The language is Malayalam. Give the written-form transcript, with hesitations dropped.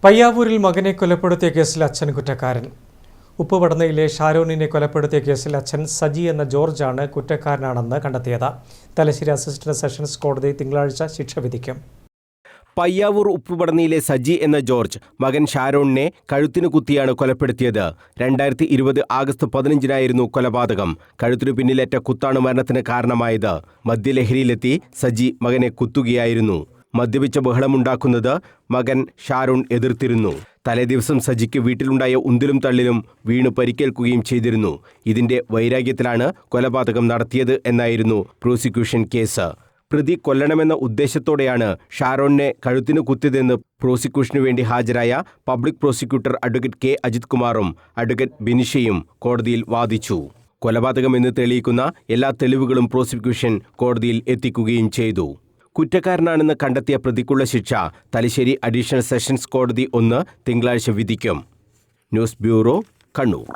പയ്യാവൂരിൽ മകനെ കൊലപ്പെടുത്തിയ കേസിൽ അച്ഛൻ കുറ്റക്കാരൻ. ഉപ്പുപടനയിലെ ഷാരോണിനെ കൊലപ്പെടുത്തിയ കേസിൽ അച്ഛൻ സജി എന്ന ജോർജാണ് കുറ്റക്കാരനാണെന്ന് കണ്ടെത്തിയത്. തലശ്ശേരി അസിസ്റ്റന്റ് സെഷൻസ് കോടതി തിങ്കളാഴ്ച ശിക്ഷ വിധിക്കും. പയ്യാവൂർ ഉപ്പുപടനയിലെ സജി എന്ന ജോർജ് മകൻ ഷാരോണിനെ കഴുത്തിന് കുത്തിയാണ് കൊലപ്പെടുത്തിയത്. 2020 ആഗസ്റ്റ് 15-നായിരുന്നു കൊലപാതകം. കഴുത്തിനു പിന്നിലേറ്റ കുത്താണ് മരണത്തിന് കാരണമായത്. മദ്യലഹരിയിലെത്തി സജി മകനെ കുത്തുകയായിരുന്നു. മദ്യപിച്ച ബഹളമുണ്ടാക്കുന്നത് മകൻ ഷാരോൺ എതിർത്തിരുന്നു. തലേദിവസം സജിക്ക് വീട്ടിലുണ്ടായ ഉന്തിലും തള്ളിലും വീണ് പരിക്കേൽക്കുകയും ചെയ്തിരുന്നു. ഇതിന്റെ വൈരാഗ്യത്തിലാണ് കൊലപാതകം നടത്തിയത് എന്നായിരുന്നു പ്രോസിക്യൂഷൻ കേസ്. പ്രതി കൊല്ലണമെന്ന ഉദ്ദേശത്തോടെയാണ് ഷാരോണിനെ കഴുത്തിന് കുത്തിയതെന്ന് പ്രോസിക്യൂഷനു വേണ്ടി ഹാജരായ public prosecutor advocate K Ajith കുമാറും അഡ്വക്കേറ്റ് ബിനിഷയും കോടതിയിൽ വാദിച്ചു. കൊലപാതകമെന്ന് തെളിയിക്കുന്ന എല്ലാ തെളിവുകളും പ്രോസിക്യൂഷൻ കോടതിയിൽ എത്തിക്കുകയും ചെയ്തു. കുറ്റക്കാരനാണെന്ന് കണ്ടെത്തിയ പ്രതിക്കുള്ള ശിക്ഷ തലശ്ശേരി അഡീഷണൽ സെഷൻസ് കോടതി 1 തിങ്കളാഴ്ച വിധിക്കും. News bureau, Kannur.